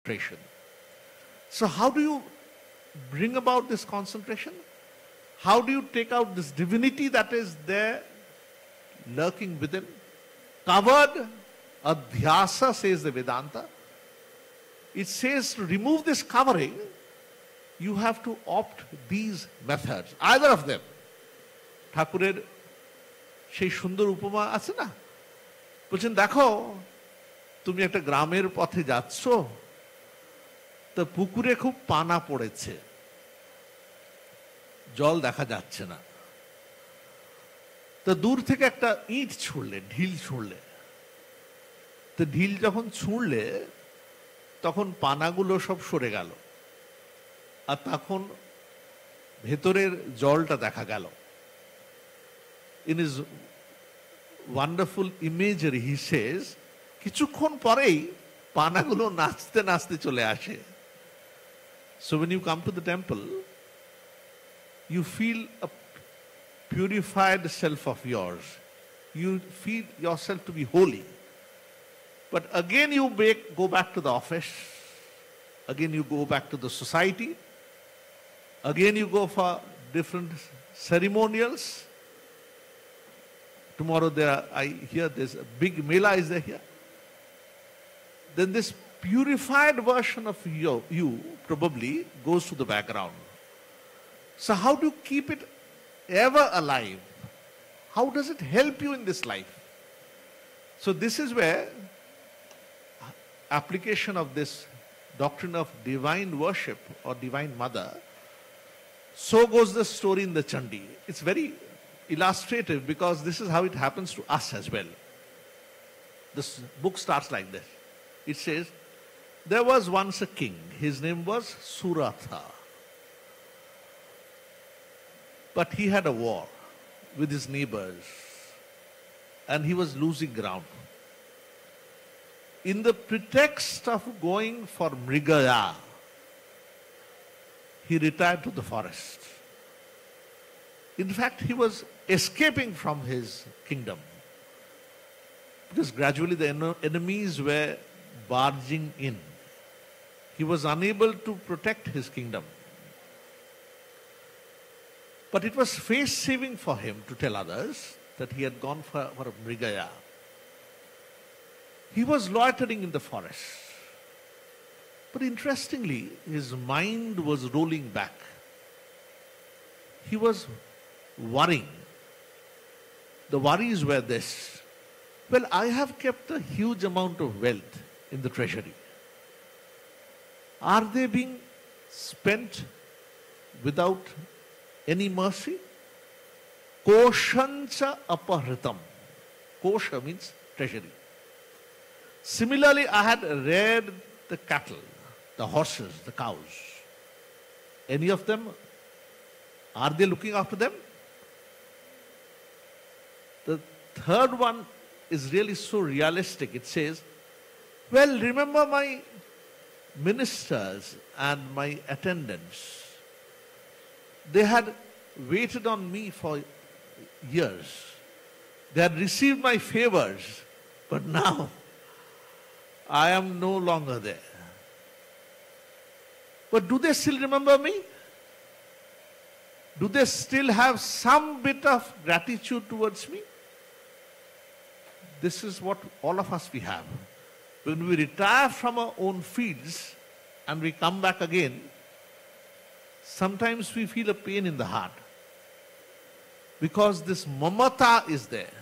concentration. So how do you bring about this concentration? How do you take out this divinity that is there, lurking within? Covered, adhyasa, says the Vedanta. It says to remove this covering, you have to opt these methods, either of them. ঠাকুরের সেই সুন্দর উপমা আছে না, বলছেন দেখো তুমি একটা গ্রামের পথে যাচ্ছ, তো পুকুরে খুব পানা পড়েছে, জল দেখা যাচ্ছে না, তো দূর থেকে একটা ইট ছুঁড়লে, ঢিল ছুঁড়লে, তো ঢিল যখন ছুঁড়লে তখন পানাগুলো সব সরে গেল, আর তখন ভেতরের জলটা দেখা গেল। In his wonderful imagery, he says, কিছুক্ষণ পরেই পানাগুলো নাচতে নাচতে চলে আসে। So when you come to the temple, you feel a purified self of yours. You feel yourself to be holy. But again you go back to the office. Again you go back to the society. Again you go for different ceremonials. Tomorrow I hear there's a big mela is there here. Then this purified version of you probably goes to the background. So how do you keep it ever alive? How does it help you in this life? So this is where application of this doctrine of divine worship or divine mother, so goes the story in the Chandi. It's very illustrative because this is how it happens to us as well. This book starts like this. It says, there was once a king. His name was Suratha. But he had a war with his neighbors and he was losing ground. In the pretext of going for Mrigaya, he retired to the forest. In fact, he was escaping from his kingdom because gradually the enemies were barging in. He was unable to protect his kingdom. But it was face-saving for him to tell others that he had gone for Mrigaya. He was loitering in the forest. But interestingly, his mind was rolling back. He was worrying. The worries were this: well, I have kept a huge amount of wealth in the treasury. Are they being spent without any mercy? Koshancha apahritam. Kosha means treasury. Similarly, I had reared the cattle, the horses, the cows. Any of them, are they looking after them? The third one is really so realistic. It says, well, remember my ministers and my attendants. They had waited on me for years. They had received my favors, but now I am no longer there. But do they still remember me? Do they still have some bit of gratitude towards me? This is what all of us we have. When we retire from our own fields and we come back again, sometimes we feel a pain in the heart because this mamata is there,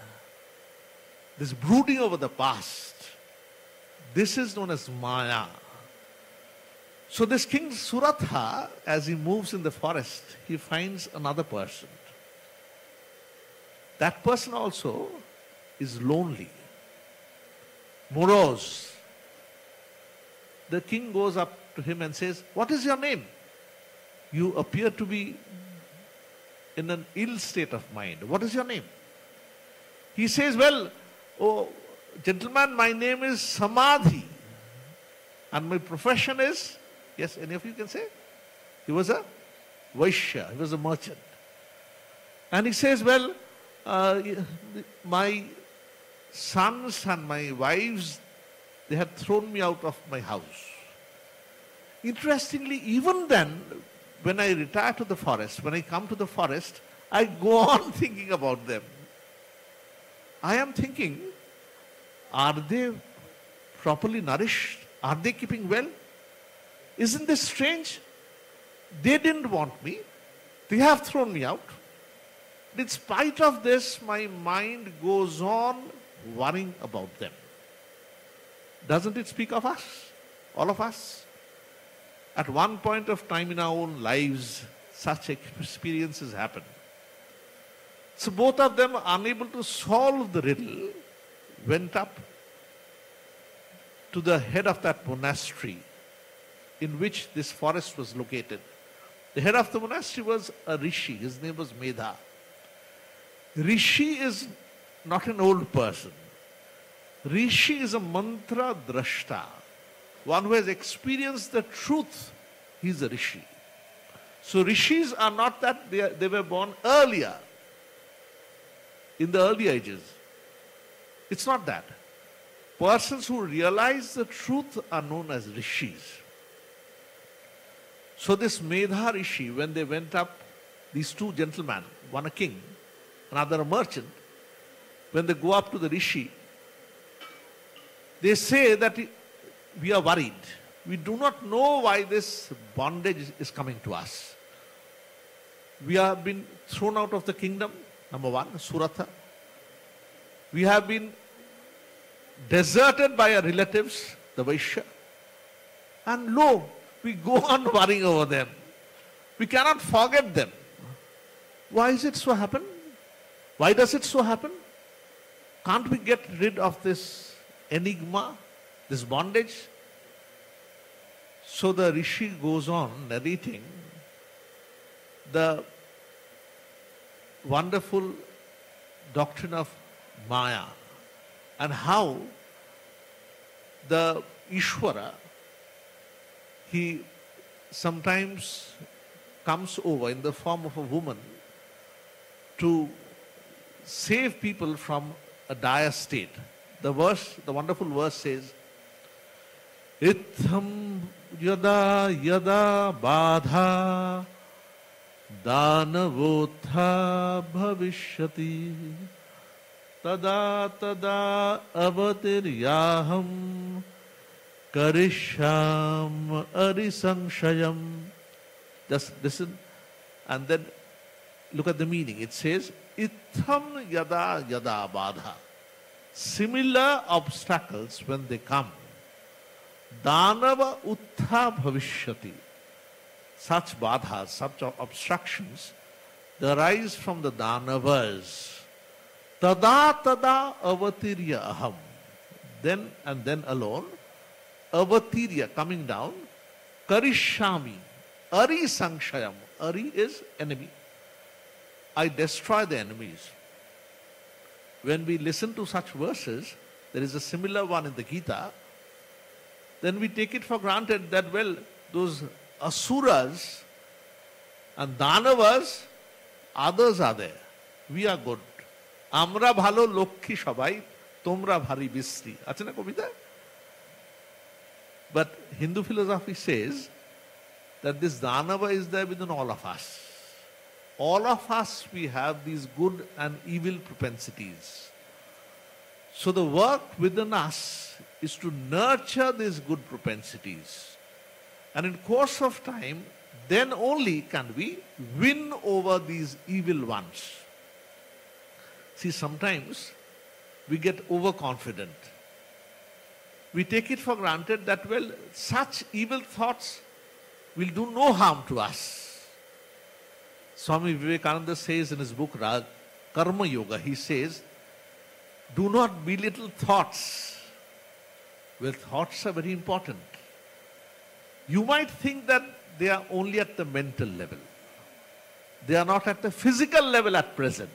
this brooding over the past. This is known as Maya. So this king Suratha, as he moves in the forest, he finds another person. That person also is lonely, morose. The king goes up to him and says, what is your name? You appear to be in an ill state of mind. What is your name? He says, well, oh, gentleman, my name is Samadhi. And my profession is, yes, any of you can say? He was a Vaishya, he was a merchant. And he says, well, my sons and my wives, they had thrown me out of my house. interestingly, even then, when I retire to the forest, when I come to the forest, I go on thinking about them. I am thinking, are they properly nourished? Are they keeping well? Isn't this strange? They didn't want me. They have thrown me out. In spite of this, my mind goes on worrying about them. Doesn't it speak of us? All of us? At one point of time in our own lives, such experiences happen. So both of them, unable to solve the riddle, went up to the head of that monastery in which this forest was located. The head of the monastery was a rishi. His name was Medha. Rishi is not an old person. Rishi is a mantra drashta. One who has experienced the truth. He's a rishi. So rishis are not that they were born earlier, in the early ages. It's not that. Persons who realize the truth are known as rishis. So this Medha Rishi, when they went up, these two gentlemen, one a king, another a merchant, when they go up to the Rishi, they say that we are worried. We do not know why this bondage is coming to us. We have been thrown out of the kingdom, number one, Suratha. We have been deserted by our relatives, the Vaishya. And lo, we go on worrying over them. We cannot forget them. Why is it so happen? Why does it so happen? Can't we get rid of this enigma, this bondage? So the Rishi goes on narrating the wonderful doctrine of Maya and how the Ishvara, he sometimes comes over in the form of a woman to save people from a dire state. The wonderful verse says, Itham yada yada badha danavotha bhavishyati tada tada avatiryaham karisham arisanshayam. Just listen and then look at the meaning. It says, Itham yada yada badha. Similar obstacles when they come, Danava uttha bhavishyati. Such badhas, such obstructions, they arise from the Danavas. Tada tada avatirya aham. Then and then alone, avatirya, coming down, karishami, ari sanshayam. Ari is enemy. I destroy the enemies. When we listen to such verses, there is a similar one in the Gita, then we take it for granted that, well, those asuras and danavas, others are there. We are good. Amra bhalo lokhi shabai, tomra bhari bisri. Ache na kobita? But Hindu philosophy says that this danava is there within all of us. All of us, we have these good and evil propensities. So the work within us is to nurture these good propensities. And in course of time, then only can we win over these evil ones. See, sometimes we get overconfident. We take it for granted that, well, such evil thoughts will do no harm to us. Swami Vivekananda says in his book Karma Yoga, he says, do not belittle thoughts. Well, thoughts are very important. You might think that they are only at the mental level. They are not at the physical level at present.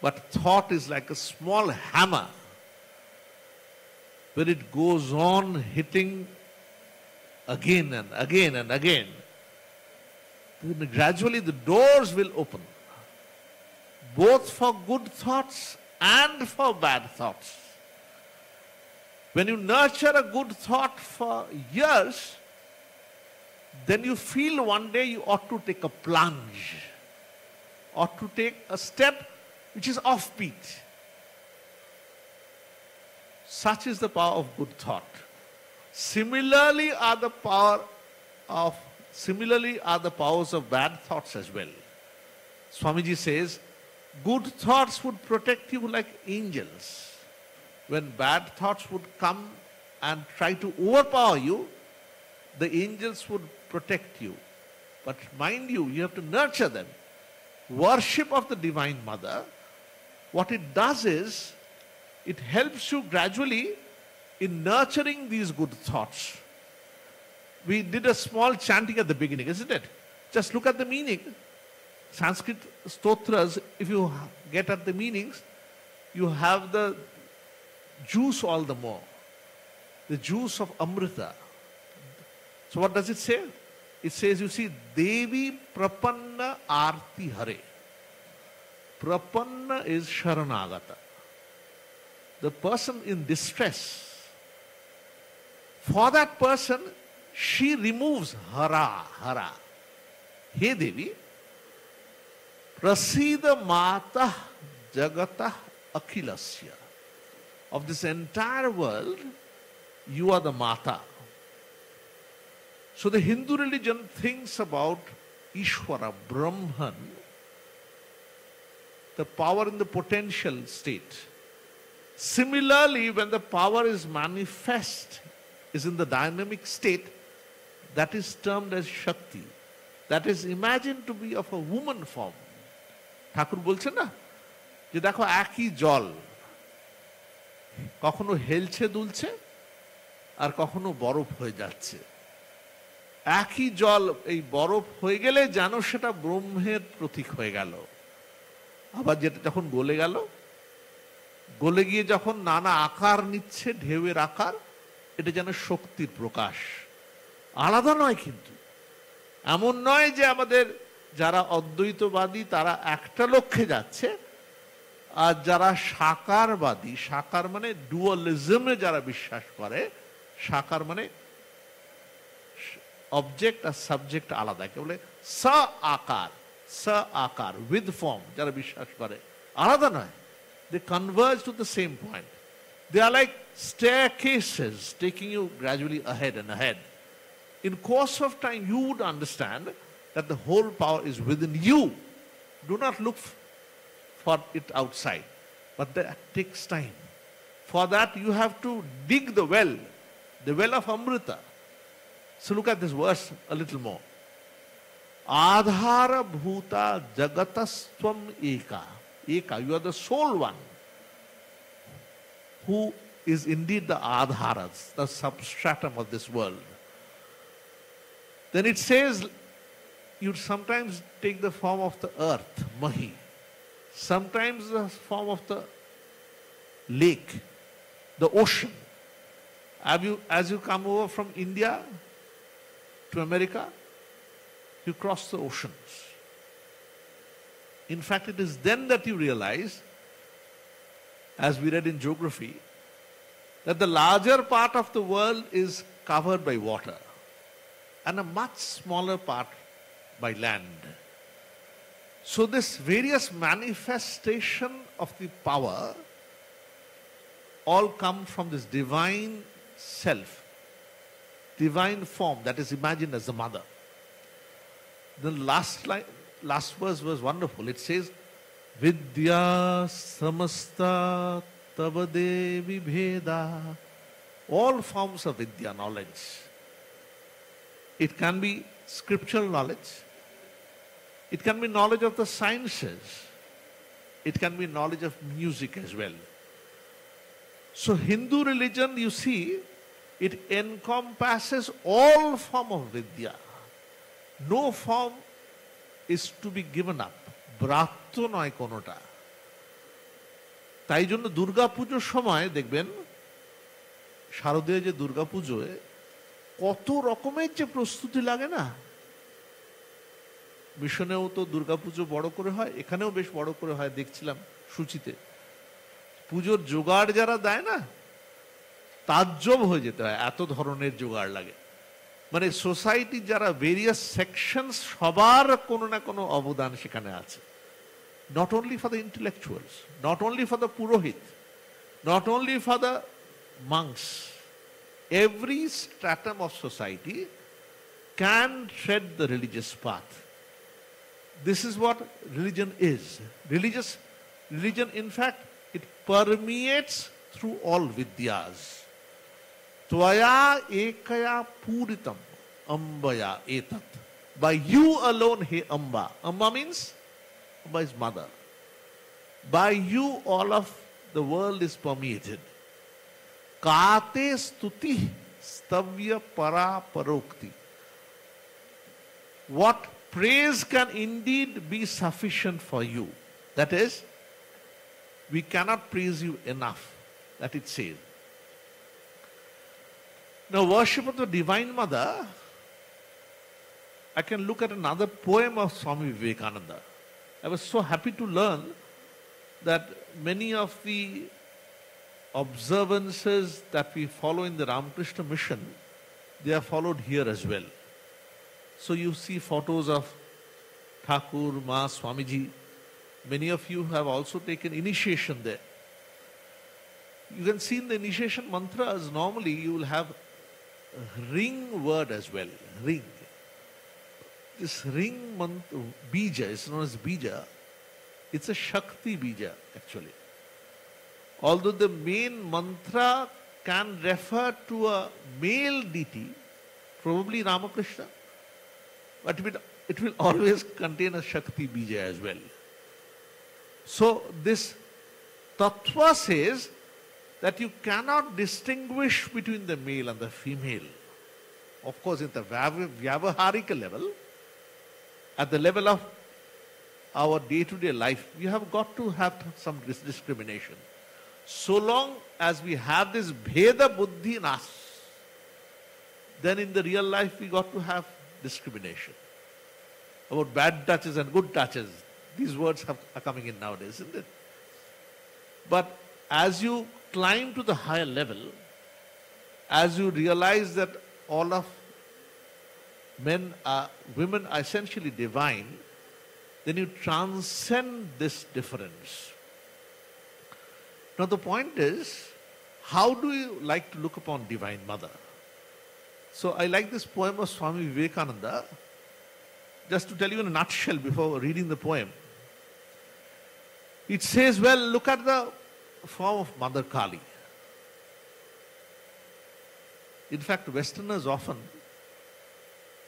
But thought is like a small hammer where it goes on hitting again and again and again. Then gradually the doors will open, both for good thoughts and for bad thoughts. When you nurture a good thought for years, then you feel one day you ought to take a plunge, ought to take a step which is offbeat. Such is the power of good thought. Similarly are the powers of bad thoughts as well. Swamiji says, good thoughts would protect you like angels. When bad thoughts would come and try to overpower you, the angels would protect you. But mind you, you have to nurture them. Worship of the Divine Mother, what it does is, it helps you gradually in nurturing these good thoughts. We did a small chanting at the beginning, isn't it? Just look at the meaning. Sanskrit stotras, if you get at the meanings, you have the juice all the more. The juice of Amrita. So what does it say? It says, you see, Devi Prapanna Arti Hare. Prapanna is Sharanagata. The person in distress. For that person, she removes hara. Hey Devi, Prasida Mata Jagata Akhilasya. Of this entire world, you are the Mata. So the Hindu religion thinks about Ishvara, Brahman, the power in the potential state. Similarly, when the power is manifest, is in the dynamic state, that is termed as Shakti. That is imagined to be of a woman form. ঠাকুর বলছেন না যে দেখো একই জল কখনো হেলছে দুলছে আর কখনো বরফ হয়ে যাচ্ছে। একই জল এই বরফ হয়ে গেলে যেন সেটা ব্রহ্মের প্রতীক হয়ে গেল, আবার যেটা যখন গলে গেল, গলে গিয়ে যখন নানা আকার নিচ্ছে, ঢেউয়ের আকার, এটা যেন শক্তির প্রকাশ। আলাদা নয় কিন্তু, এমন নয় যে আমাদের যারা অদ্বৈতবাদী তারা একটা লক্ষ্যে যাচ্ছে, আর যারা সাকারবাদী, সাকার মানে ডুয়ালিজমে যারা বিশ্বাস করে, সাকার মানে অবজেক্ট আর সাবজেক্ট আলাদা, কে বলে স আকার উইথ ফর্ম যারা বিশ্বাস করে, আলাদা নয়। They converge to the same point. They are like staircases taking you gradually ahead and ahead. In course of time, you would understand that the whole power is within you. Do not look for it outside. But that takes time. For that, you have to dig the well of Amrita. So look at this verse a little more. Adhara bhuta jagatasvam eka. Eka, you are the sole one who is indeed the adharas, the substratum of this world. Then it says, you sometimes take the form of the earth, Mahi, sometimes the form of the lake, the ocean. As you come over from India to America, you cross the oceans. In fact, it is then that you realize, as we read in geography, that the larger part of the world is covered by water and a much smaller part by land. So this various manifestation of the power all come from this divine self, divine form that is imagined as the mother. The last verse was wonderful. It says, Vidya samasta tavadevi bheda. All forms of Vidya, knowledge. It can be scriptural knowledge. It can be knowledge of the sciences. It can be knowledge of music as well. So Hindu religion, you see, it encompasses all form of Vidya. No form is to be given up. ব্রাত্য নয় কোনোটা। তাই জন্য দুর্গা পুজোর সময় দেখবেন, শারদীয় যে দুর্গা পুজোয় কত রকমের যে প্রস্তুতি লাগে না। মিশনেও তো দুর্গা পুজো বড় করে হয়, এখানেও বেশ বড় করে হয়, দেখছিলাম সূচিতে। পুজোর জোগাড় যারা দেয় না, তাজ্জব হয়ে যেতে হয়, এত ধরনের জোগাড় লাগে। মানে সোসাইটি যারা ভেরিয়াস সেকশনস সবার কোনো না কোনো অবদান সেখানে আছে। Not only for the intellectuals, not only for the purohit, not only for the monks. Every stratum of society can tread the religious path. This is what religion is. Religion, in fact, it permeates through all vidyas. Tvaya ekaya puritam ambaya etat. By you alone, he Amba. Amba means Amba is mother. By you all of the world is permeated. Kate stuti stavya para parokti. What praise can indeed be sufficient for you? That is, we cannot praise you enough. That it says. Now, worship of the Divine Mother, I can look at another poem of Swami Vivekananda. I was so happy to learn that many of the observances that we follow in the Ramakrishna mission, they are followed here as well. So you see photos of Thakur, Ma, Swamiji. Many of you have also taken initiation there. You can see in the initiation mantras, normally you will have a ring word as well, ring. This ring mantra, bija, is known as bija. It's a Shakti bija, actually. Although the main mantra can refer to a male deity, probably Ramakrishna, but it will always contain a Shakti bija as well. So this Tattva says that you cannot distinguish between the male and the female. Of course, in the Vyavaharika level, at the level of our day-to-day life, we have got to have some discrimination. So long as we have this Bheda Buddhi in us, then in the real life we got to have discrimination. About bad touches and good touches, these words are coming in nowadays, isn't it? But as you climb to the higher level, as you realize that all of women are essentially divine, then you transcend this difference. Now the point is, how do you like to look upon Divine Mother? So I like this poem of Swami Vivekananda. Just to tell you in a nutshell before reading the poem. It says, well, look at the form of Mother Kali. In fact, Westerners often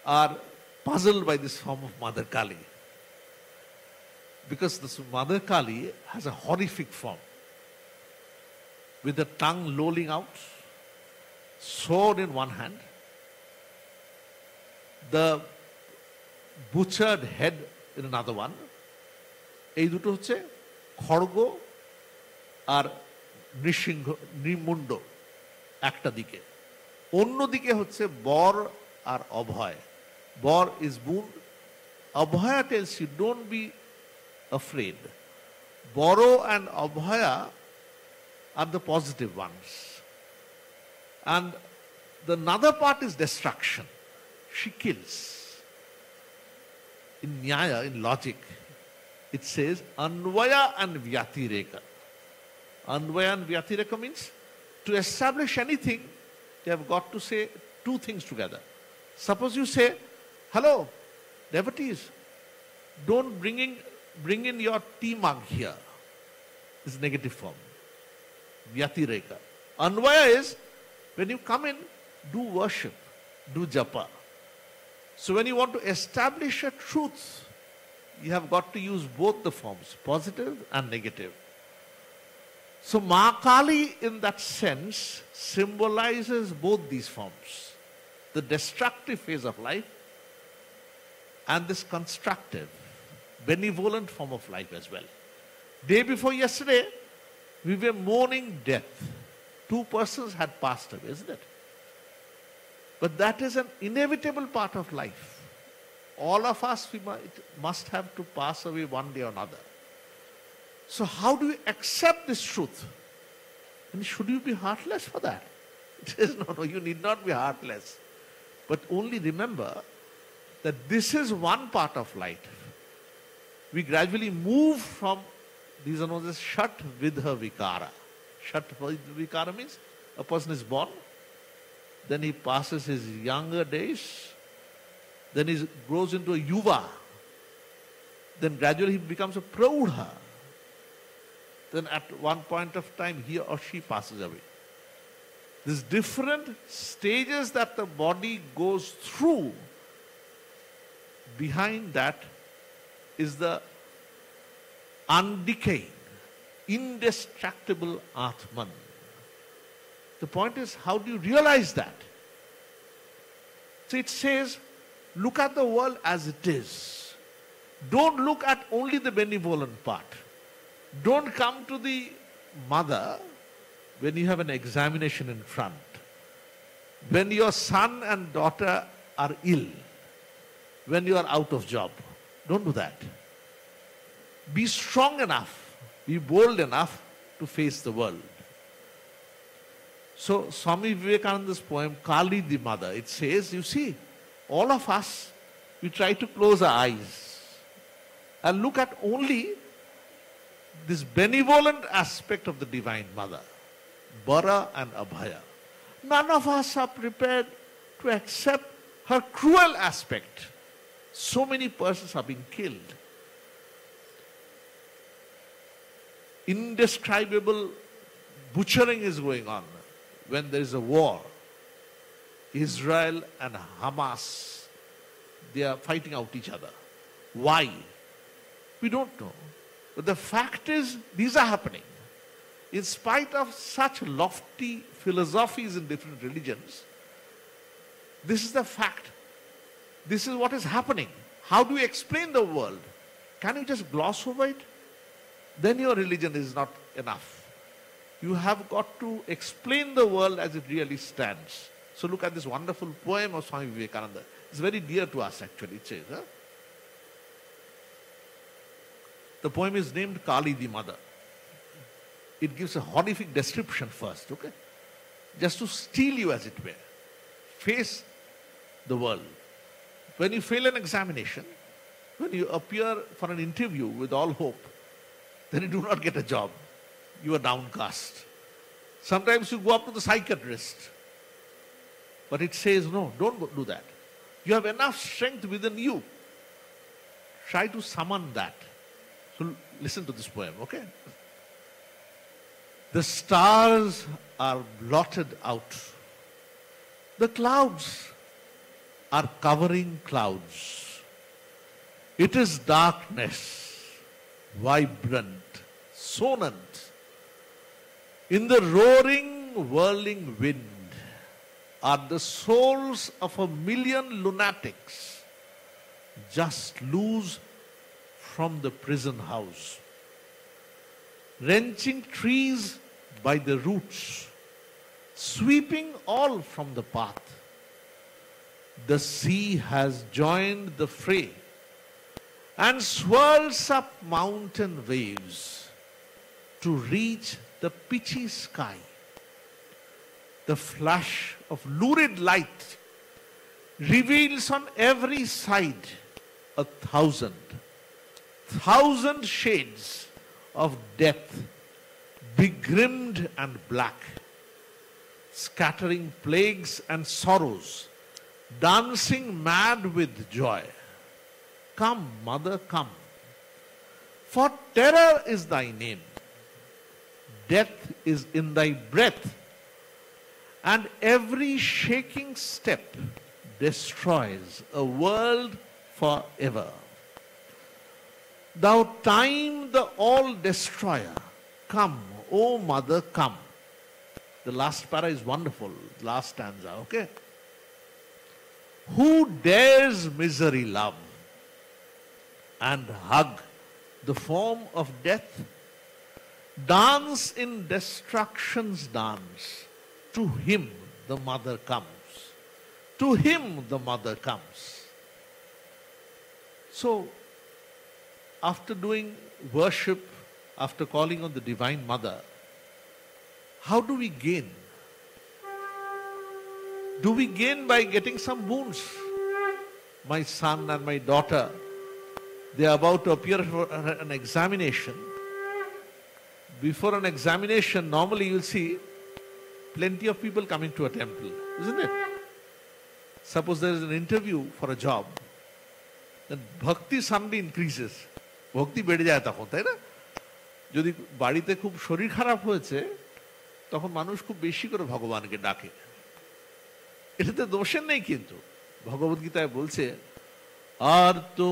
are puzzled by this form of Mother Kali. Because this Mother Kali has a horrific form. With the tongue lolling out, sword in one hand, the butchered head in another one. এই দুটো হচ্ছে খড়গ আর নৃসিংহ নৃমুণ্ড একটা দিকে, অন্য দিকে হচ্ছে বর আর অভয়. বর is wound, Abhaya tells you don't be afraid. Boro and Abhaya are the positive ones. And the another part is destruction. She kills. In Nyaya, in logic, it says Anvaya and Vyatireka. Anvaya and Vyatireka means to establish anything, you have got to say two things together. Suppose you say, hello, devotees, don't bring in your tea mug here. It's negative form. Vyatireka. Anvaya is, when you come in, do worship, do japa. So when you want to establish a truth, you have got to use both the forms, positive and negative. So Ma Kali in that sense symbolizes both these forms, the destructive phase of life and this constructive, benevolent form of life as well. Day before yesterday, we were mourning death. 2 persons had passed away, isn't it? But that is an inevitable part of life. All of us, we must have to pass away one day or another. So how do you accept this truth? And should you be heartless for that? It says, no, you need not be heartless. But only remember that this is one part of light. We gradually move from, these are known as Shat Vidha Vikara. Shat Vidha Vikara means a person is born, then he passes his younger days, then he grows into a Yuva, then gradually he becomes a Praudha. Then at one point of time he or she passes away. These different stages that the body goes through, behind that is the undecaying, indestructible Atman. The point is, how do you realize that? So it says, look at the world as it is. Don't look at only the benevolent part. Don't come to the mother when you have an examination in front. When your son and daughter are ill. When you are out of job. Don't do that. Be strong enough, be bold enough to face the world. So Swami Vivekananda's poem, Kali the Mother, it says, you see, all of us, we try to close our eyes and look at only this benevolent aspect of the Divine Mother, Bara and Abhaya. None of us are prepared to accept her cruel aspect. So many persons are being killed. Indescribable butchering is going on when there is a war. Israel and Hamas, they are fighting out each other. Why? We don't know. But the fact is, these are happening. In spite of such lofty philosophies in different religions, this is the fact. This is what is happening. How do you explain the world? Can you just gloss over it? Then your religion is not enough. You have got to explain the world as it really stands. So look at this wonderful poem of Swami Vivekananda. It's very dear to us actually. It says, the poem is named Kali the Mother. It gives a horrific description first, okay? Just to steal you as it were. Face the world. When you fail an examination, when you appear for an interview with all hope, then you do not get a job. You are downcast. Sometimes you go up to the psychiatrist. But it says, no, don't do that. You have enough strength within you. Try to summon that. So listen to this poem, okay? The stars are blotted out. The clouds are covering clouds. It is darkness, vibrant, sonant. In the roaring, whirling wind are the souls of 1,000,000 lunatics just loose from the prison house. Wrenching trees by the roots, sweeping all from the path. The sea has joined the fray and swirls up mountain waves to reach the pitchy sky. The flash of lurid light reveals on every side 1,000 shades of death, begrimed and black, scattering plagues and sorrows, dancing mad with joy. Come, mother, come. For terror is thy name. Death is in thy breath. And every shaking step destroys a world forever. Thou time the all-destroyer, come, O mother, come. The last para is wonderful, last stanza, okay? Who dares misery love and hug the form of death? Dance in destruction's dance. To him the mother comes. To him the mother comes. So, after doing worship, after calling on the Divine Mother, how do we gain? Do we gain by getting some boons? My son and my daughter, they are about to appear for an examination. Before an examination, normally you'll see plenty of people coming to a temple, isn't it? Suppose there is an interview for a job, then bhakti suddenly increases. Bhakti বেড়ে যায় তখন, তাই না? যদি বাড়িতে খুব শরীর খারাপ হয়েছে, তখন মানুষ খুব বেশি করে ভগবানকে ডাকে। এটাতে দোষের নেই, কিন্তু ভগবদ্গীতায় বলছে আর্তো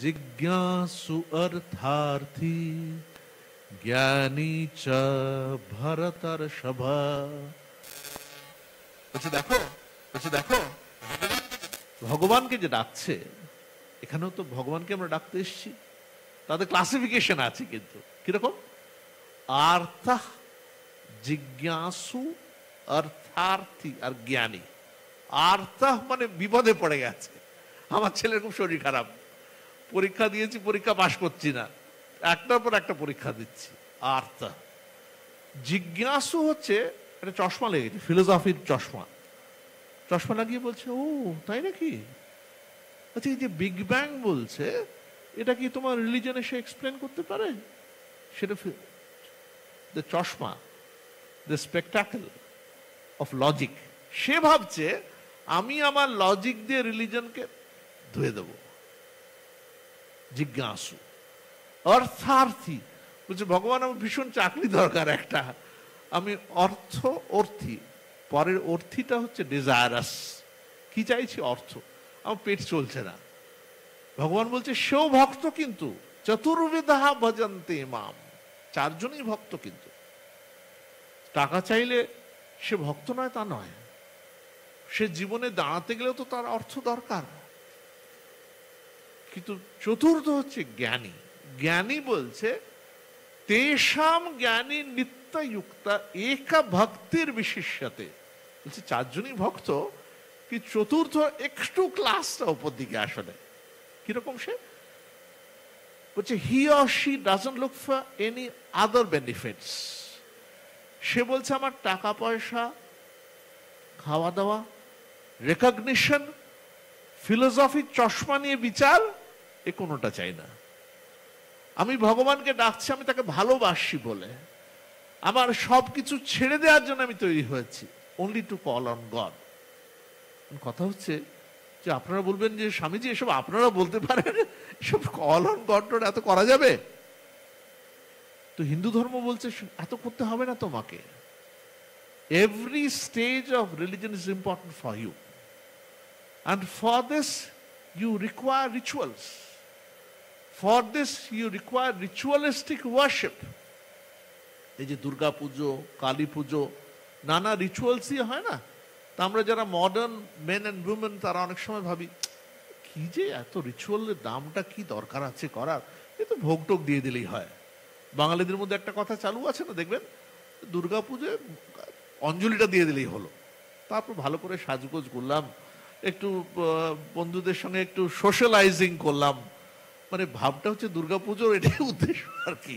জিজ্ঞাসু অর্থার্থী জ্ঞানী চ ভরতর্ষভ। দেখো ভগবানকে যে ডাকছে, এখানেও তো ভগবানকে আমরা ডাকতে এসেছি, তাদের ক্লাসিফিকেশন আছে কিন্তু কিরকম? আর্থ, জিজ্ঞাসু, অর্থার্থী আর জ্ঞানী। আর্থ মানে বিপদে পড়ে গেছে, আমার ছেলের খুব শরীর খারাপ, পরীক্ষা দিয়েছি, পরীক্ষা পাশ করছি না, একটার পর একটা পরীক্ষা দিচ্ছি, আর্থ। জিজ্ঞাসু হচ্ছে একটা চশমা লেগেছে, ফিলোসফির চশমা, চশমা লাগিয়ে বলছে ও তাই নাকি, আচ্ছা এই যে বিগ ব্যাং বলছে এটা কি তোমার রিলিজনে সে এক্সপ্লেন করতে পারে? সেটা দ্য চশমা, দ্য স্পেকটাকল অফ লজিক। সে ভাবছে আমি আমার লজিক দিয়ে রিলিজনকে ধুয়ে দেব। জিজ্ঞাসু। অর্থার্থী বলছে ভগবান আমার ভীষণ চাকরি দরকার একটা, আমি অর্থী, পরের অর্থীটা হচ্ছে ডিজায়ারাস, কি চাইছি? অর্থ, আমার পেট চলছে না। ভগবান বলছে সেও ভক্ত, কিন্তু চতুর্বিধা ভজন্তে মাম, চারজনই ভক্ত, কিন্তু টাকা চাইলে সে ভক্ত নয় তা নয়, সে জীবনে দাঁড়াতে গেলেও তো তার অর্থ দরকার। কিন্তু চতুর্থ হচ্ছে জ্ঞানী। জ্ঞানী বলছে তেষাম জ্ঞানী নিত্যযুক্তা একা ভক্তির বিশিষ্যতে, বলছে চারজনই ভক্ত, কি চতুর্থ একটু ক্লাসটা উপর দিকে আসলে কিরকম? সে বলছে he or she doesn't look for any other benefits. সে বলছে আমার টাকা পয়সা, খাওয়া দাওয়া, রেকগনিশন, ফিলোসফি, চশমা নিয়ে বিচার, এ কোনোটা চাই না। আমি ভগবানকে ডাকছি, আমি তাকে ভালোবাসি বলে, আমার সবকিছু ছেড়ে দেওয়ার জন্য আমি তৈরি হয়েছি, only to call on god. কথা হচ্ছে যে আপনারা বলবেন যে স্বামীজি এসব আপনারা বলতে পারেন, এসব কল অন গড এত করা যাবে? তো হিন্দু ধর্ম বলছে এত করতে হবে না তোমাকে। Every stage of religion is important for you, and for this you require rituals, for this you require ritualistic worship. এই যে দুর্গা পুজো, কালী পুজো, নানা রিচুয়ালস দিয়ে হয় না? তা আমরা যারা মডার্ন মেন অ্যান্ড উইমেন তারা অনেক সময় ভাবি কি যে এত রিচুয়ালের দামটা কি দরকার আছে করার, এ তো ভোগ টোগ দিয়ে দিলেই হয়। বাঙালিদের মধ্যে একটা কথা চালু আছে না, দেখবেন দুর্গা পুজোয় অঞ্জলিটা দিয়ে দিলেই হলো, তারপর ভালো করে সাজগোজ করলাম, একটু বন্ধুদের সঙ্গে একটু সোশ্যালাইজিং করলাম, মানে ভাবটা হচ্ছে দুর্গাপুজোর এটাই উদ্দেশ্য আর কি।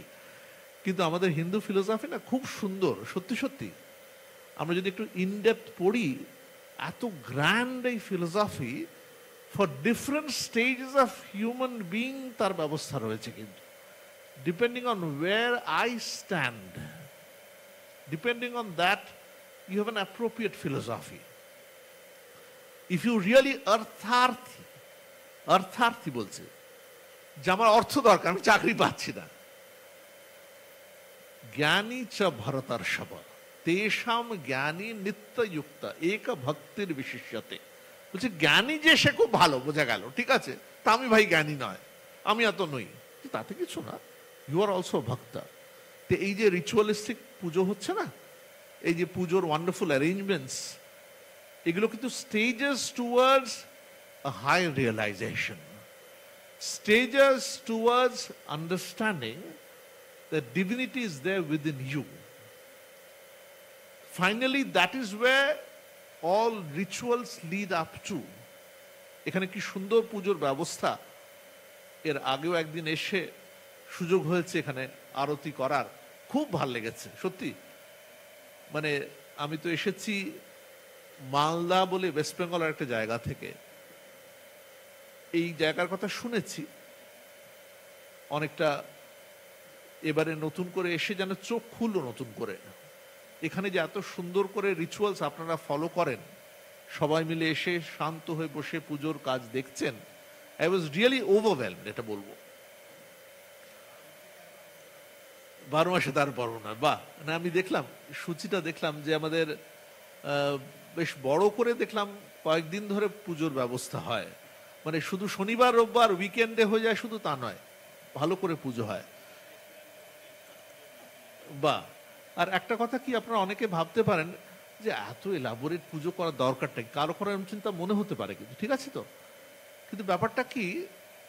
কিন্তু আমাদের হিন্দু ফিলোসফি না খুব সুন্দর, সত্যি সত্যি আমরা যদি একটু ইনডেপথ পড়ি, এত গ্র্যান্ড এই philosophy, for different stages of human being তার ব্যবস্থা রয়েছে। কিন্তু depending on where I stand, depending on that you have an appropriate philosophy. If you really অর্থার্থী বলছে যে আমার অর্থ দরকার, আমি চাকরি পাচ্ছি না, জ্ঞানী চ ভরতর্ষভ তেষাম জ্ঞানী নিত্যযুক্ত এক ভক্তির বিশিষ্যতে। বলছে জ্ঞানী যে সে খুব ভালো, বোঝা গেল, ঠিক আছে, তা আমি ভাই জ্ঞানী নয়, আমি এত নই, তাতে কিছু না, ইউ আর অলসো ভক্ত। তো এই যে রিচুয়ালিস্টিক পুজো হচ্ছে না, এই যে পুজোর ওয়ান্ডারফুল অ্যারেঞ্জমেন্টস, এগুলো কিন্তু stages towards a high realization, stages towards understanding that divinity is there within you. Finally, that is where all rituals lead up to. এখানে কি সুন্দর পুজোর ব্যবস্থা। এর আগেও একদিন এসে সুযোগ হয়েছে এখানে আরতি করার, খুব ভালো লেগেছে সত্যি। মানে আমি তো এসেছি মালদা বলে ওয়েস্ট বেঙ্গলের একটা জায়গা থেকে এই জায়গার কথা শুনেছি, অনেকটা এবারে নতুন করে এসে যেন চোখ খুললো নতুন করে। এখানে যে এত সুন্দর করে রিচুয়ালস আপনারা ফলো করেন, সবাই মিলে এসে শান্ত হয়ে বসে পুজোর কাজ দেখছেন, আই ওয়াজ রিয়েলি ওভারওয়েলমড, এটা বলবো। 12 মাসে তার পর্ব না, বাহ। না আমি দেখলাম সূচিটা, দেখলাম যে আমাদের বেশ বড় করে দেখলাম কয়েকদিন ধরে পুজোর ব্যবস্থা হয়, মানে শুধু শনিবার রোববার উইকেন্ডে হয়ে যায় শুধু তা নয়, ভালো করে পুজো হয়, বাহ। আর একটা কথা কি, আপনারা অনেকে ভাবতে পারেন যে এত এলাবোরেট পুজো করার দরকারটা, কারো কারো এমন চিন্তা মনে হতে পারে, কিন্তু ঠিক আছে তো, কিন্তু ব্যাপারটা কি,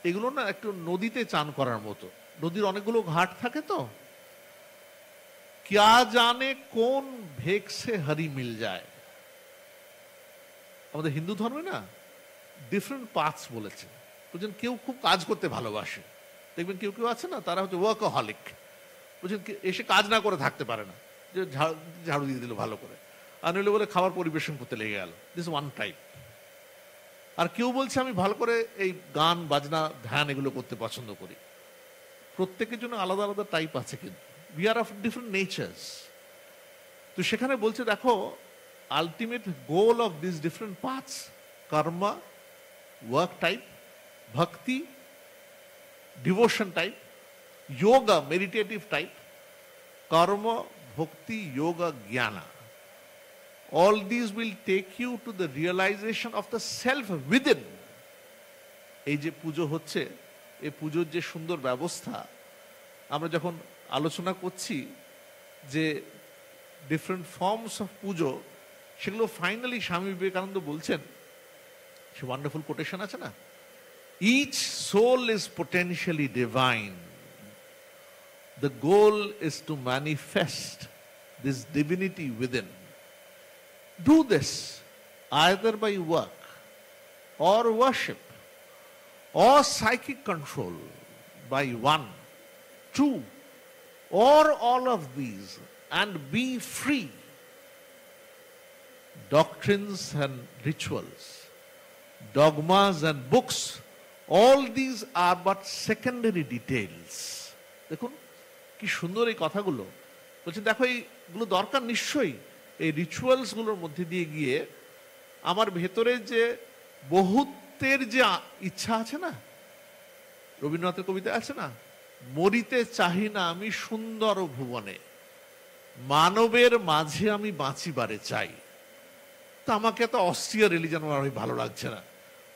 এগুলো না একটু নদীতে চান করার মতো। নদীর অনেকগুলো ঘাট থাকে তো, क्या जाने কোন ভেগ সে হরি মিল যায়। আমাদের হিন্দু ধর্মে না ডিফারেন্ট পাথস বলেছে, বুঝছেন। কেউ খুব কাজ করতে ভালোবাসে, দেখবেন কেউ কেউ আছে না, তারা হচ্ছে ওয়ার্কাহলিক, বুঝছেন, এসে কাজ না করে থাকতে পারে না, যে ঝাড়ু দিয়ে দিল ভালো করে, আর নইলে বলে খাবার পরিবেশন করতে লেগে গেল, দিস ওয়ান টাইপ। আর কেউ বলছে আমি ভালো করে এই গান বাজনা ধ্যান এগুলো করতে পছন্দ করি। প্রত্যেকের জন্য আলাদা আলাদা টাইপ আছে, কিন্তু we are of different natures. তো সেখানে বলছে দেখো, ultimate goal of this different paths, karma work type, bhakti devotion type, yoga meditative type, karma bhakti yoga jnana, all these will take you to the realization of the self within. এই যে পুজো হচ্ছে, এই পুজোর যে সুন্দর ব্যবস্থা, আমরা যখন আলোচনা করছি যে ডিফারেন্ট ফর্মস অফ পুজো, সেগুলো ফাইনালি স্বামী বিবেকানন্দ বলছেন, সে ওয়ান্ডারফুল কোটেশন আছে না, each soul is potentially divine, the goal is to manifest this divinity within. Do this either by work or worship or psychic control by one, two, or all of these, and be free. Doctrines and rituals, dogmas and books, all these are but secondary details. দেখুন কি সুন্দর এই কথাগুলো বলছেন। দেখো এইগুলো দরকার নিশ্চয়ই, এই রিচুয়ালস গুলোর মধ্যে দিয়ে গিয়ে আমার ভেতরে যে বহুত্বের যে ইচ্ছা আছে না, রবীন্দ্রনাথের কবিতা আছে না, মরিতে চাহি না আমি সুন্দর ভুবনে, মানবের মাঝে আমি বাঁচিবারে চাই। তো আমাকে এত অস্ট্রিয়া রিলিজন আমার ভালো লাগছে না,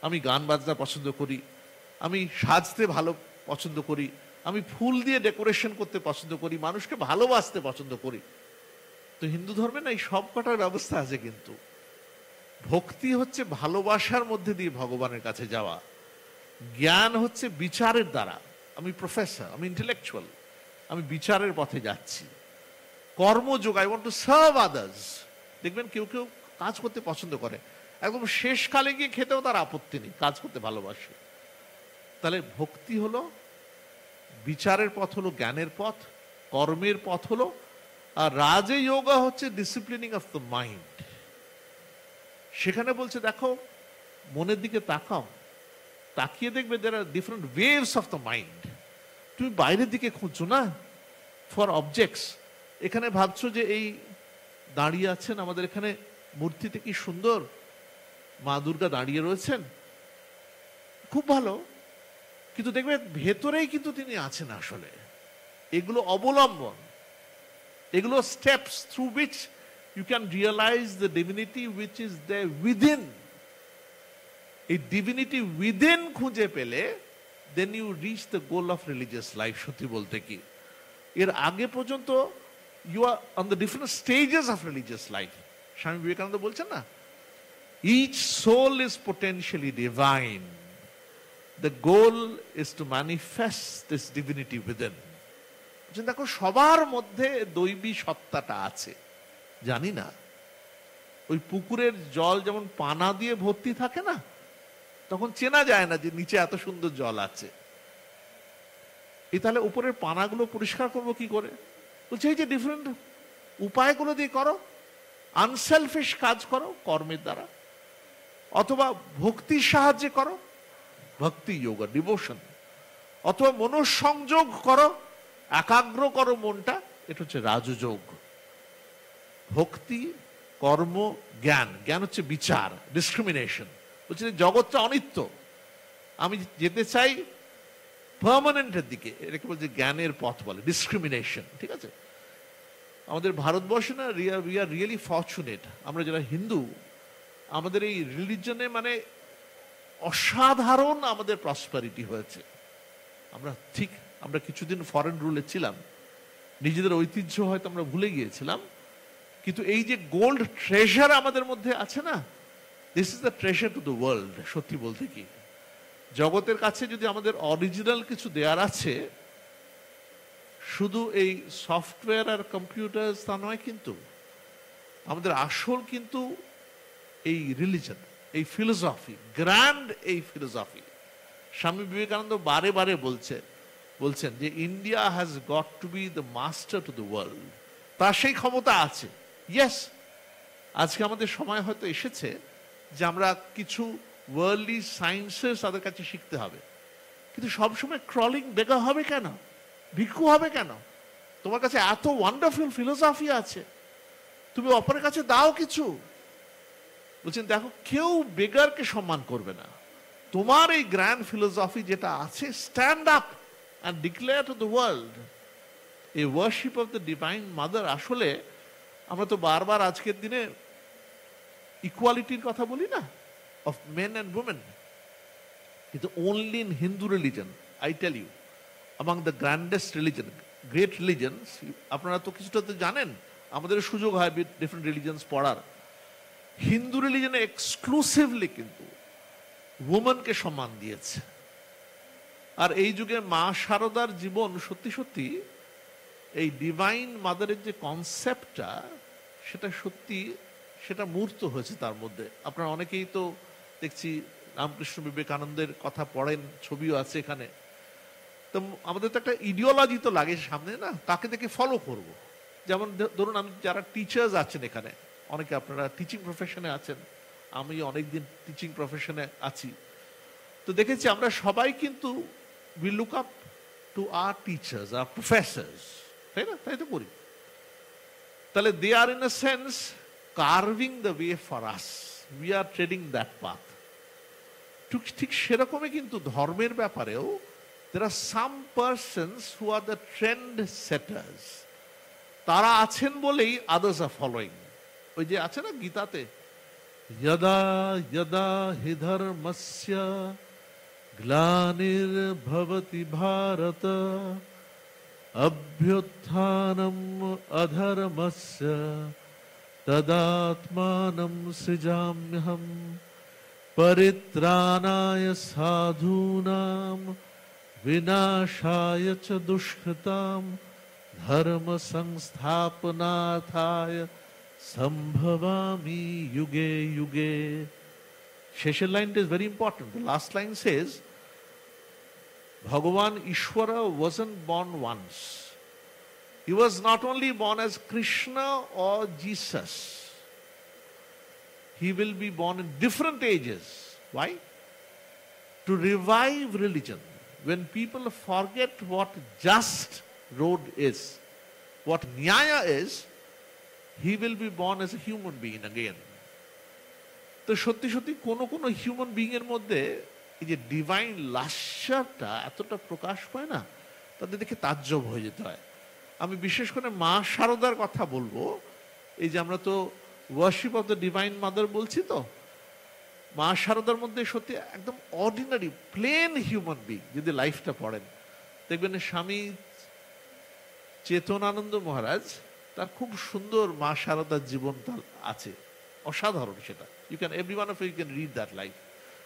আমি গান বাজনা পছন্দ করি, আমি সাজতে ভালো পছন্দ করি, আমি ফুল দিয়ে ডেকোরেশন করতে পছন্দ করি, মানুষকে ভালোবাসতে পছন্দ করি। তো হিন্দু ধর্মে না এই সব কটার ব্যবস্থা আছে, কিন্তু ভক্তি হচ্ছে ভালোবাসার মধ্যে দিয়ে ভগবানের কাছে যাওয়া, জ্ঞান হচ্ছে বিচারের দ্বারা, আমি প্রফেসর, আমি ইন্টেলেকচুয়াল, আমি বিচারের পথে যাচ্ছি, কর্মযোগ, I want to serve others. দেখবেন কেউ কেউ কাজ করতে পছন্দ করে, একদম শেষকালে গিয়ে খেতেও তার আপত্তি নেই, কাজ করতে ভালোবাসে। তাহলে ভক্তি হলো বিচারের পথ, হলো জ্ঞানের পথ, কর্মের পথ হলো, আর রাজে যোগা হচ্ছে ডিসিপ্লিনিং অফ দ্য মাইন্ড। সেখানে বলছে দেখো মনের দিকে তাকাও, তাকিয়ে দেখবে there are different waves of the mind. তুমি বাইরের দিকে খুঁজছো না ফর অবজেক্টস, এখানে ভাবছো যে এই দাঁড়িয়ে আছেন আমাদের এখানে মূর্তিতে, কি সুন্দর মা দুর্গা দাঁড়িয়ে রয়েছেন, খুব ভালো, কিন্তু দেখবে ভেতরেই কিন্তু তিনি আছেন আসলে। এগুলো অবলম্বন, এগুলো steps through which you can realise the divinity which is there within. এই ডিভিনিটি উইদিন খুঁজে পেলে then you reach the goal of religious life. সত্যি বলতে কি, এর আগে পর্যন্ত you are on the different stages of religious life. Swami Vivekananda বলছেন না, each soul is potentially divine, the goal is to manifest this divinity within. দেখো সবার মধ্যে দৈবী সত্তাটা আছে, জানি না। ওই পুকুরের জল যেমন পানা দিয়ে ভর্তি থাকে না, তখন চেনা যায় না যে নিচে এত সুন্দর জল আছে। এই তাহলে উপরের পানাগুলো পরিষ্কার করবো কি করে? বলছে এই যে ডিফারেন্ট উপায়গুলো দিয়ে করো, আনসেলফিশ কাজ করো কর্মের দ্বারা, অথবা ভক্তির সাহায্যে করো, ভক্তি যোগা ডিভোশন, অথবা মনঃসংযোগ করো, একাগ্র করো মনটা, এটা হচ্ছে রাজযোগ। ভক্তি, কর্ম, জ্ঞান। জ্ঞান হচ্ছে বিচার, ডিসক্রিমিনেশন। বলছে জগৎটা অনিত্য, আমি যেতে চাই পার্মানেন্টের দিকে, এটাকে বলছে জ্ঞানের পথ বলে, ডিসক্রিমিনেশন। ঠিক আছে, আমাদের ভারতবর্ষে না, উই আর রিয়েলি ফরচুনেট, আমরা যারা হিন্দু, আমাদের এই রিলিজনে মানে অসাধারণ আমাদের প্রসপারিটি হয়েছে। আমরা কিছুদিন ফরেন রুলে ছিলাম, নিজেদের ঐতিহ্য হয়তো আমরা ভুলে গিয়েছিলাম, কিন্তু এই যে গোল্ড ট্রেজার আমাদের মধ্যে আছে না, this is the treasure two the world. সত্যি বলতে কি, জগতের কাছে যদি আমাদের অরিজিনাল কিছু দেয়ার আছে, শুধু এই সফটওয়্যার আর কম্পিউটার তা নয়, কিন্তু আমাদের আসল কিন্তু এই রিলিজন, এই ফিলোসফি, গ্র্যান্ড এই ফিলোসফি। স্বামী বিবেকানন্দ বারে বারে বলছেন যে India has got to B the master two the world. তার সেই ক্ষমতা আছে। ইয়েস, আজকে আমাদের সময় হয়তো এসেছে যে আমরা কিছু ওয়ার্ল্ডলি সায়েন্সেস তাদের কাছে শিখতে হবে, কিন্তু সবসময় ক্রলিং বেগার হবে কেন, ভিক্ষু হবে কেন? তোমার কাছে এত ওয়ান্ডারফুল ফিলোসফি আছে, তুমি অপরের কাছে দাও কিছু। বলছেন দেখো, কেউ বেগারকে সম্মান করবে না। তোমার এই গ্র্যান্ড ফিলোসফি যেটা আছে, stand up and declare to the world. এই worship of the divine mother, আসলে আমরা তো বারবার আজকের দিনে ইকুয়ালিটির কথা বলি না, অফ মেন অ্যান্ড উমেন, কিন্তু only in Hindu religion, I tell you, among the grandest religion, great religions, আপনারা তো কিছুটা তো জানেন, আমাদের সুযোগ হয় ডিফারেন্ট রিলিজিয়ন্স পড়ার। হিন্দু রিলিজনে এক্সক্লুসিভলি কিন্তু ওমেনকে সম্মান দিয়েছে। আর এই যুগে মা শারদার জীবন সত্যি সত্যি এই ডিভাইন মাদারের যে কনসেপ্টটা, সেটা সত্যি, সেটা মূর্ত হয়েছে তার মধ্যে। আপনারা অনেকেই তো দেখছি রামকৃষ্ণ বিবেকানন্দের কথা পড়েন, ছবিও আছে এখানে। তো আমাদের তো একটা ইডিওলজি তো লাগে সামনে না, কাকে দেখে ফলো করব। যেমন ধরুন, আমি যারা টিচার্স আছেন এখানে, অনেকে আপনারা টিচিং প্রফেশনে আছেন, আমি অনেকদিন টিচিং প্রফেশনে আছি, তো দেখেছি আমরা সবাই কিন্তু we look up to our teachers, our professors, তাই না? তাই তো করি। তাহলে they are in a sense carving the way for us, we are treading that path. ঠিক সেরকমই কিন্তু ধর্মের ব্যাপারেও there are some persons who are the trend setters. তারা আছেন বলেই others are following. ওই যে আছে না গীতাতে, यदा यदा हि धर्मस्य ग्लानिर्भवति भारत अभ्युत्थानम् अधर्मस्य तदात्मानं सृजाम्यहम् परित्राणाय साधूनां विनाशाय च दुष्कृतां धर्म संस्थापनार्थाय संभवामि युगे युगे। শেষের লাইনটা is very important. The last line says, Bhagavan Ishwara wasn't born once. He was not only born as Krishna or Jesus. He will be born in different ages. Why? To revive religion. When people forget what just road is, what Nyaya is, he will be born as a human being again. তো সত্যি সত্যি কোনো human being এর মধ্যে এই যে divine লাস্যটা এতটা প্রকাশ পায় না, তাদের দেখে তাজ্জব হয়ে যেতে হয়। আমি বিশেষ করে মা শারদার কথা বলবো। এই যে আমরা তো worship of the divine mother বলছি, তো মা শারদার মধ্যে সত্যি একদম অর্ডিনারি প্লেন হিউম্যান বিং যদি লাইফটা পড়েন, দেখবেন স্বামী চেতনানন্দ মহারাজ, তার খুব সুন্দর মা শারদার জীবন তার আছে, অসাধারণ। সেটা you can every one of you can read that life.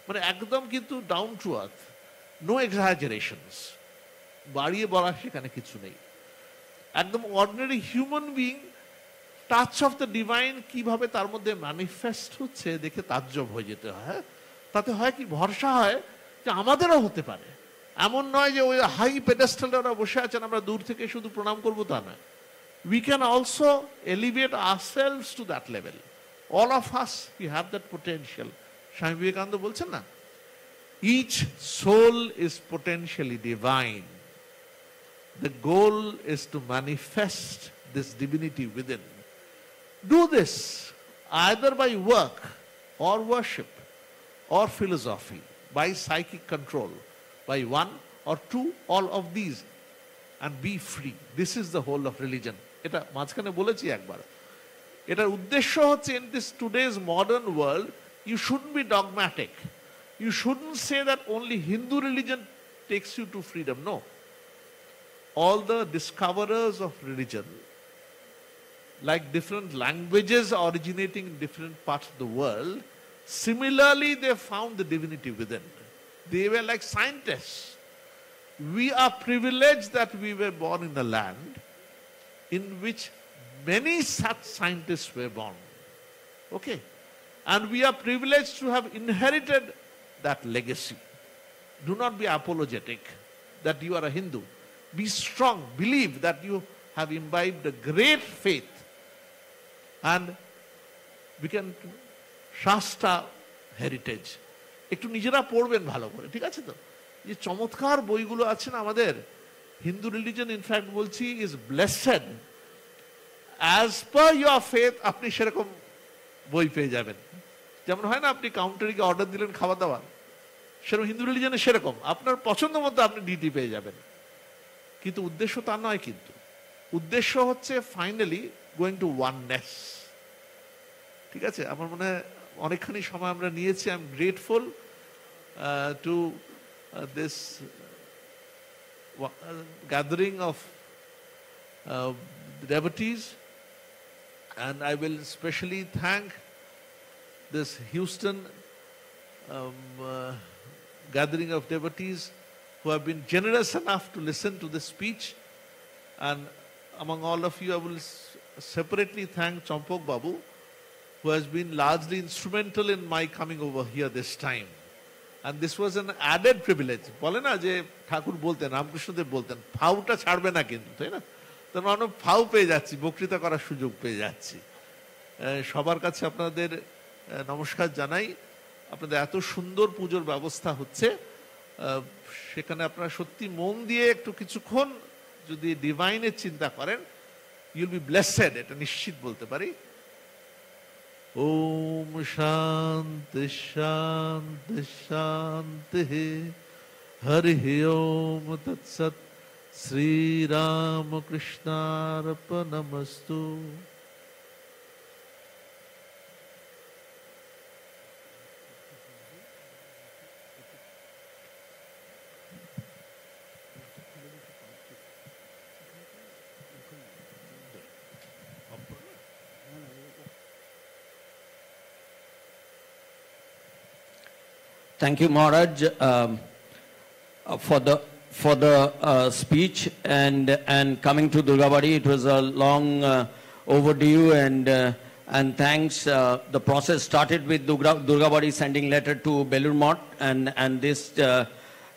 মানে একদম কিন্তু down to earth, no exaggerations, বাড়িয়ে বলা সেখানে কিছু নেই, একদম ordinary human being. Touch of the divine কিভাবে তার মধ্যে ম্যানিফেস্ট হচ্ছে দেখে তাজ্জব হয়ে যেতে হয়। তাতে হয় কি, ভরসা হয় যে আমাদেরও হতে পারে। এমন নয় যে ওই হাই পেডেস্টালে ওরা বসে আছেন, আমরা দূর থেকে শুধু প্রণাম করবো, তা নয়। we can also elevate ourselves to that level. All of us, we have that potential. Swami Vivekananda bolchen na, each soul is potentially divine. The goal is to manifest this divinity within. Do this either by work or worship or philosophy, by psychic control, by one or two, all of these, and be free. This is the whole of religion. এটা মাঝখানে বলেছি একবার। এটার উদ্দেশ্য হচ্ছে, in this today's modern world, you shouldn't be dogmatic. You shouldn't say that only Hindu religion takes you to freedom. No. All the discoverers of religion, like different languages originating in different parts of the world, similarly they found the divinity within. They were like scientists. We are privileged that we were born in a land in which many such scientists were born. Okay? And we are privileged to have inherited that legacy. Do not be apologetic that you are a Hindu. Be strong. Believe that you have imbibed a great faith. And we can Shastra heritage. একটু নিজেরা পড়বেন ভালো করে, ঠিক আছে তো? যে চমৎকার বইগুলো আছে না আমাদের, হিন্দু রিলিজন ইনফ্যাক্ট বলছি is blessed. As per your faith আপনি সেরকম বই পেয়ে যাবেন। যেমন হয় না, আপনি কাউন্টারে গিয়ে অর্ডার দিলেন খাওয়া দাওয়া, সেরকম হিন্দু রিলিজনে সেরকম আপনার পছন্দ মতো আপনি ডিটি পেয়ে যাবেন। কিন্তু উদ্দেশ্য তা নয়, কিন্তু উদ্দেশ্য হচ্ছে ফাইনালি গোয়িং টু ওয়াননেস। ঠিক আছে, আমার মনে হয় অনেকখানি সময় আমরা নিয়েছি। I am grateful to this gathering of devotees, and I will especially thank this Houston gathering of devotees who have been generous enough to listen to this speech. And among all of you, I will separately thank Champok Babu, who has been largely instrumental in my coming over here this time. And this was an added privilege. বলে না যে ঠাকুর বলতেন, রামকৃষ্ণদেব বলতেন, ফাউটা ছাড়বে না কিন্তু, তাই না? তো আমরা ফাউ পেয়ে যাচ্ছি, বক্তৃতা করার সুযোগ পেয়ে যাচ্ছি। সবার কাছে আপনাদের নমস্কার জানাই। আপনাদের এত সুন্দর পুজোর ব্যবস্থা হচ্ছে, সেখানে আপনারা সত্যি মন দিয়ে একটু কিছুক্ষণ যদি ডিভাইনের চিন্তা করেন, ইউল বি ব্লেসেড, এটা নিশ্চিত বলতে পারি। ओम शांति शांति शांति हरि ओम तत्सत Shri Ram कृष्णार्पणमस्तु। Thank you, Maharaj, for the speech and coming to Durgabadi. It was a long overdue, and thanks. The process started with Durgabadi sending letter to Belur Math, and this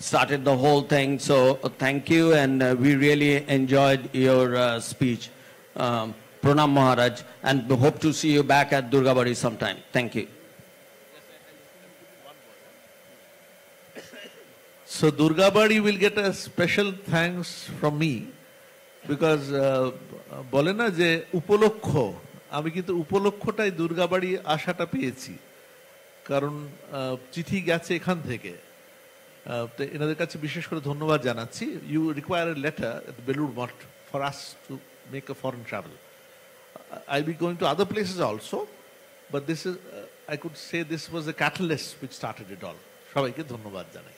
started the whole thing. So thank you, and we really enjoyed your speech. Pranam, Maharaj, and hope to see you back at Durgabadi sometime. Thank you. So Durgabadi will get a special thanks from me because বলে না যে উপলক্ষ, আমি কিন্তু উপলক্ষটাই দুর্গাবাড়ি আশাটা পেয়েছি, কারণ চিঠি গেছে এখান থেকে। তো এনাদের কাছে বিশেষ করে ধন্যবাদ জানাচ্ছি। You require a letter at Belur Math for us to make a foreign travel. I be going to other places also, but this is I could say this was a catalyst which started it all. সবাইকে ধন্যবাদ জানাই।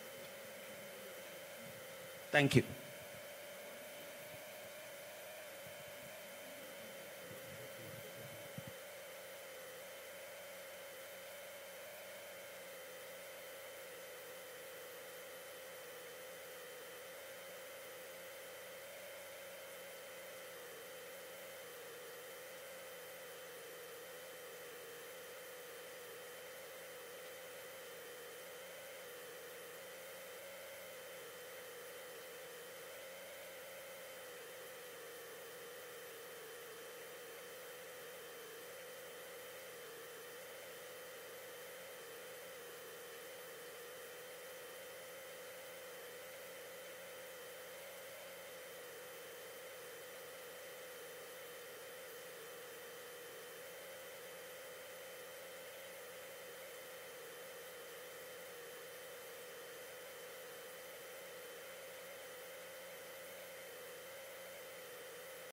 Thank you.